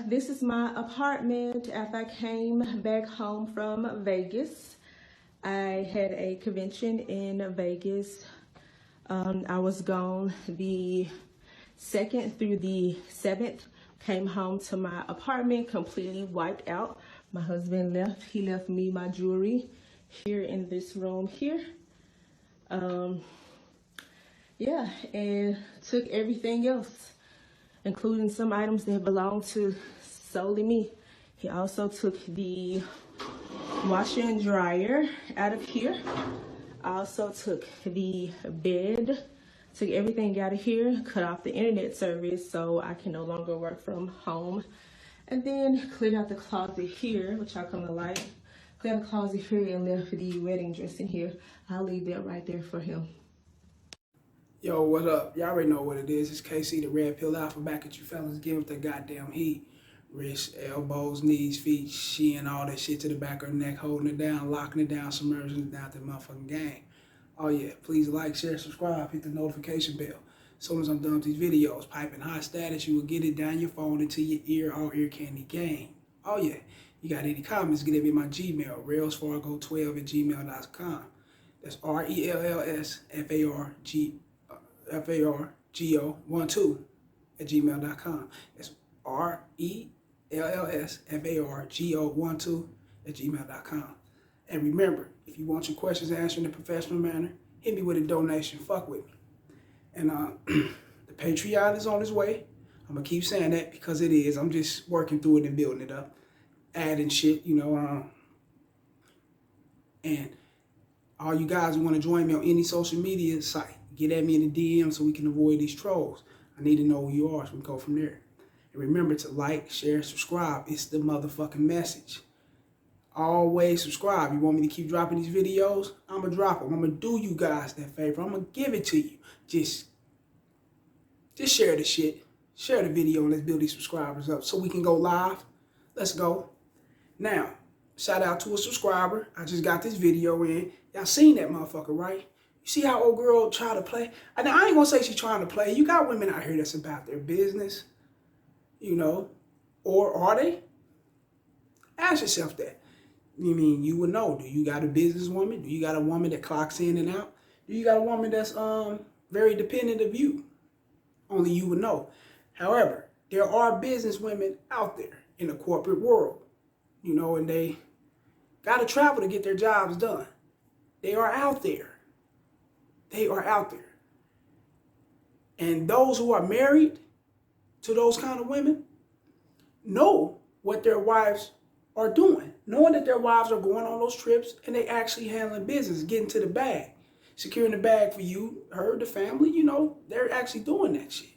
This is my apartment after I came back home from Vegas. I had a convention in Vegas. I was gone the 2nd through the 7th. Came home to my apartment completely wiped out. My husband left. He left me my jewelry here in this room here. Yeah, and took everything else, including some items that belong to solely me. He also took the washer and dryer out of here. I also took the bed, took everything out of here, cut off the internet service so I can no longer work from home. And then cleared out the closet here, which I'll come to light. Cleared out the closet here and left the wedding dress in here. I'll leave that right there for him. Yo, what up? Y'all already know what it is. It's KC, the Red Pill Alpha, back at you fellas. Give up the goddamn heat. Wrists, elbows, knees, feet, she and all that shit to the back of her neck, holding it down, locking it down, submerging it down to the motherfucking game. Oh yeah, please like, share, subscribe, hit the notification bell. As soon as I'm done with these videos, piping high status, you will get it down your phone into your ear, all ear candy game. Oh yeah, you got any comments, get it in my Gmail, railsfargo12@gmail.com. That's RELSFARGO12@gmail.com. That's RELSFARGO12@gmail.com. And remember, if you want your questions answered in a professional manner, hit me with a donation. Fuck with me. And the Patreon is on its way. I'm going to keep saying that because it is. I'm just working through it and building it up. Adding shit, you know. And all you guys who want to join me on any social media site, get at me in the DM so we can avoid these trolls. I need to know who you are so we can go from there. And remember to like, share, subscribe. It's the motherfucking message. Always subscribe. You want me to keep dropping these videos? I'm going to drop them. I'm going to do you guys that favor. I'm going to give it to you. Just share the shit. Share the video and let's build these subscribers up so we can go live. Let's go. Now, shout out to a subscriber. I just got this video in. Y'all seen that motherfucker, right? You see how old girl try to play? Now, I ain't going to say she's trying to play. You got women out here that's about their business, you know, or are they? Ask yourself that. You mean you would know. Do you got a businesswoman? Do you got a woman that clocks in and out? Do you got a woman that's very dependent of you? Only you would know. However, there are business women out there in the corporate world, you know, and they got to travel to get their jobs done. They are out there. They are out there. And those who are married to those kind of women know what their wives are doing, knowing that their wives are going on those trips and they actually handling business, getting to the bag, securing the bag for you, her, the family, you know, they're actually doing that shit,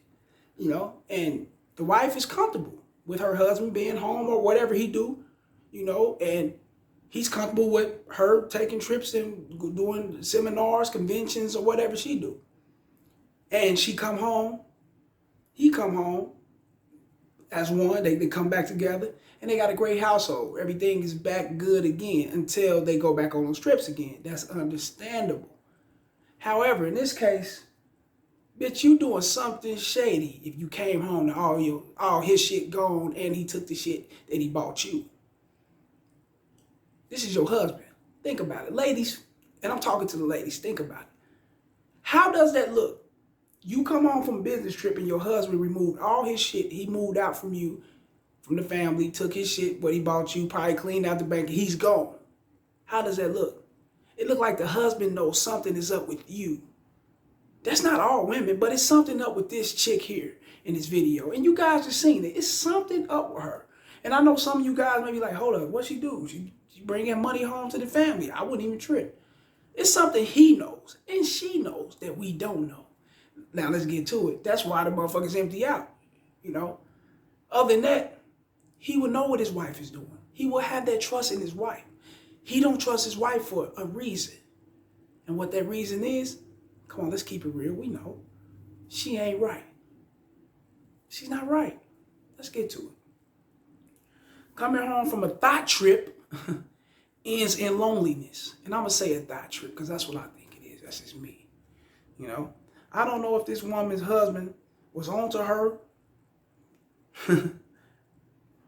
you know, and the wife is comfortable with her husband being home or whatever he do, you know, and he's comfortable with her taking trips and doing seminars, conventions, or whatever she do. And she come home, he come home as one, they come back together, and they got a great household. Everything is back good again until they go back on those trips again. That's understandable. However, in this case, bitch, you doing something shady if you came home to all his shit gone and he took the shit that he bought you. This is your husband. Think about it. Ladies, and I'm talking to the ladies, think about it. How does that look? You come home from a business trip and your husband removed all his shit. He moved out from you, from the family, took his shit, what he bought you, probably cleaned out the bank, and he's gone. How does that look? It look like the husband knows something is up with you. That's not all women, but it's something up with this chick here in this video. And you guys just seen it. It's something up with her. And I know some of you guys may be like, hold up, what she do? She bringing money home to the family. I wouldn't even trip. It's something he knows and she knows that we don't know. Now let's get to it. That's why the motherfucker's empty out, you know. Other than that, he would know what his wife is doing. He will have that trust in his wife. He don't trust his wife for a reason. And what that reason is, come on, let's keep it real. We know. She ain't right. She's not right. Let's get to it. Coming home from a thot trip ends in loneliness. And I'm going to say a thot trip because that's what I think it is. That's just me. You know, I don't know if this woman's husband was onto her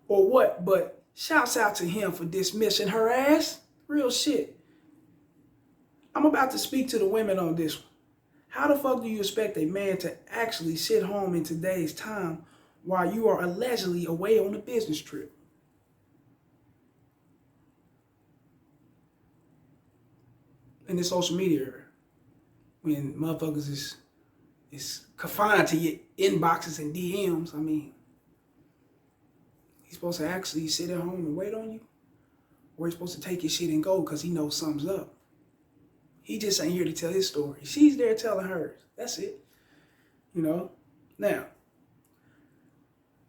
or what, but shouts out to him for dismissing her ass. Real shit. I'm about to speak to the women on this one. How the fuck do you expect a man to actually sit home in today's time while you are allegedly away on a business trip? In this social media era, when motherfuckers is confined to your inboxes and DMs, I mean, he's supposed to actually sit at home and wait on you? Or he's supposed to take his shit and go because he knows something's up? He just ain't here to tell his story. She's there telling hers. That's it. You know? Now,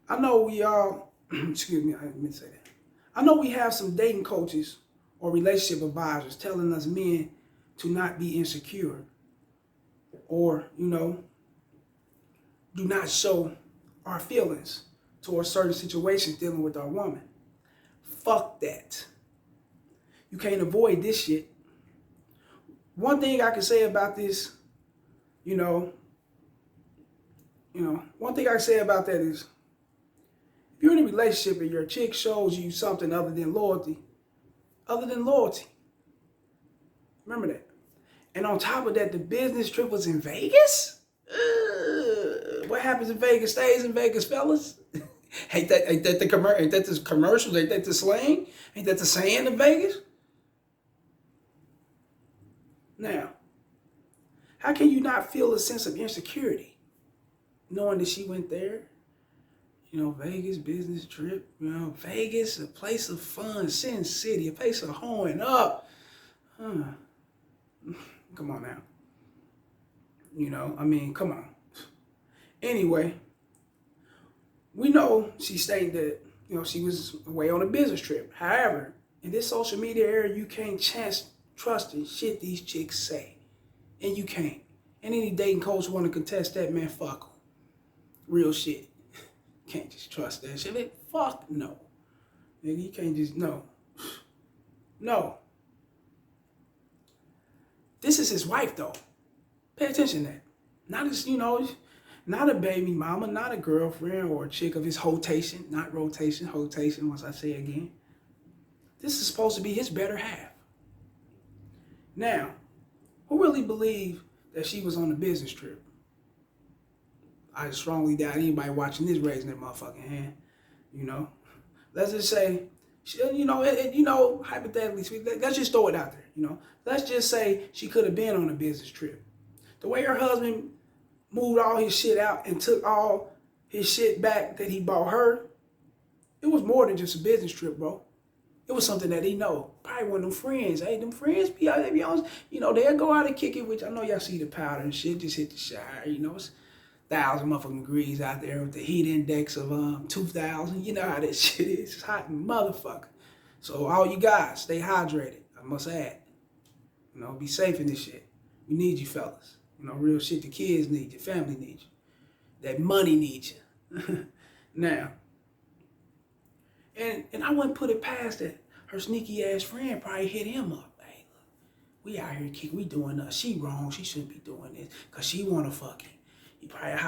I know we all, excuse me, I didn't mean to say that. I know we have some dating coaches or relationship advisors telling us men to not be insecure or, you know, do not show our feelings towards certain situations dealing with our woman. Fuck that. You can't avoid this shit. One thing I can say about this, one thing I can say about that is, if you're in a relationship and your chick shows you something other than loyalty, remember that. And on top of that, the business trip was in Vegas? What happens in Vegas stays in Vegas, fellas. Ain't that the commercials? Ain't that the slang? Ain't that the saying in Vegas? Now, how can you not feel a sense of insecurity knowing that she went there? You know, Vegas, business trip, Vegas, a place of fun, Sin City, a place of hoeing up. Come on now. Come on. Anyway, we know she stated that, she was away on a business trip. However, in this social media era, you can't trust the shit these chicks say. And you can't. And any dating coach want to contest that, man, fuck them. Real shit. Can't just trust that shit. Fuck no. Nigga, you can't just, no. No. This is his wife, though. Pay attention to that. Not as, not a baby mama, not a girlfriend or a chick of his hotation. Not rotation, hotation, once I say again. This is supposed to be his better half. Now, who really believe that she was on a business trip? I strongly doubt anybody watching this raising their motherfucking hand. Let's just say, hypothetically speaking, let's just throw it out there. Let's just say she could have been on a business trip. The way her husband moved all his shit out and took all his shit back that he bought her, it was more than just a business trip, bro. It was something that he know. Probably one of them friends. Hey, them friends be out there, be honest. They'll go out and kick it, which I know y'all see the powder and shit. Just hit the shower, it's 1,000 motherfucking degrees out there with the heat index of 2,000. You know how that shit is. It's hot motherfucker. So all you guys, stay hydrated. I must add. Be safe in this shit. We need you fellas. Real shit. The kids need you. Family need you. That money needs you. Now. And I wouldn't put it past that. Her sneaky ass friend probably hit him up. Hey, look, we out here we doing she wrong. She shouldn't be doing this because she wanna fuck him. He probably a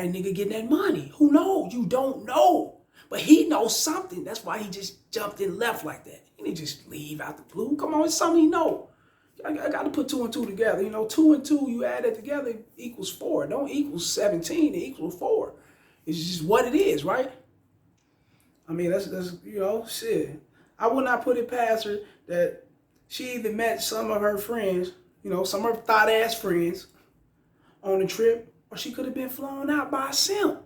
nigga getting that money. Who knows? You don't know. But he knows something. That's why he just jumped and left like that. He didn't just leave out the blue. Come on, it's something he know. I got to put 2 and 2 together. 2 and 2, you add it together, equals 4. It don't equal 17, it equals 4. It's just what it is, right? That's shit. I would not put it past her that she either met some of her friends, some of her thot-ass friends on the trip, or she could have been flown out by a simp.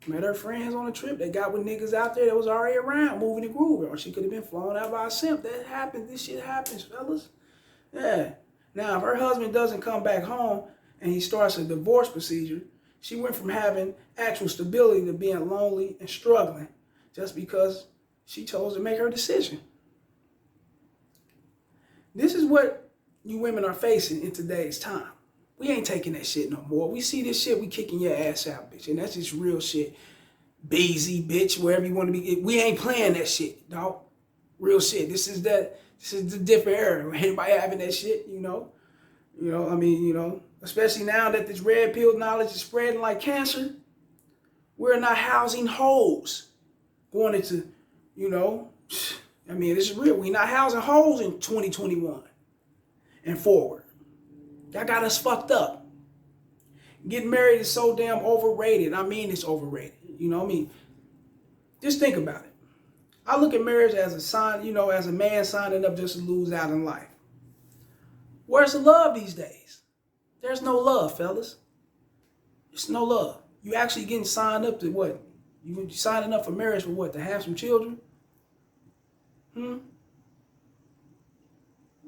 Met her friends on the trip. They got with niggas out there that was already around, moving and grooving. Or she could have been flown out by a simp. That happens. This shit happens, fellas. Yeah. Now, if her husband doesn't come back home and he starts a divorce procedure, she went from having actual stability to being lonely and struggling just because she chose to make her decision. This is what you women are facing in today's time. We ain't taking that shit no more. We see this shit, we kicking your ass out, bitch. And that's just real shit. Beezy, bitch, wherever you want to be. We ain't playing that shit, dog. Real shit. This is the different era. Anybody having that shit, Especially now that this red pill knowledge is spreading like cancer, we're not housing hoes going into, this is real. We're not housing hoes in 2021 and forward. Y'all got us fucked up. Getting married is so damn overrated. I mean, it's overrated. Just think about it. I look at marriage as a sign, as a man signing up just to lose out in life. Where's the love these days? There's no love, fellas. There's no love. You actually getting signed up to what? You signing up for marriage for what? To have some children?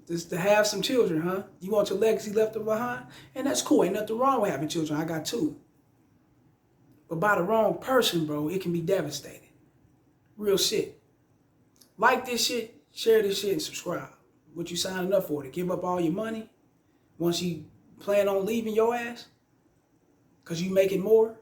Just to have some children, huh? You want your legacy left behind? And that's cool. Ain't nothing wrong with having children. I got two. But by the wrong person, bro, it can be devastating. Real shit. Like this shit, share this shit, and subscribe. What you signing up for? To give up all your money once you plan on leaving your ass? Because you making more?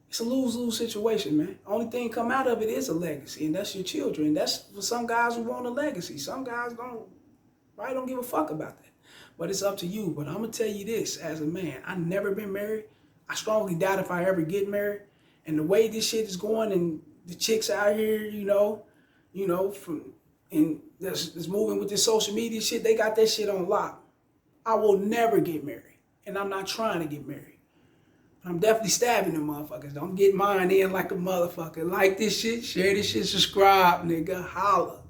It's a lose-lose situation, man. Only thing come out of it is a legacy, and that's your children. That's for some guys who want a legacy. Some guys don't give a fuck about that. But it's up to you. But I'm going to tell you this as a man. I've never been married. I strongly doubt if I ever get married. And the way this shit is going and the chicks out here, that's moving with this social media shit, they got that shit on lock. I will never get married. And I'm not trying to get married. I'm definitely stabbing them motherfuckers. Don't get mine in like a motherfucker. Like this shit, share this shit, subscribe, nigga. Holla.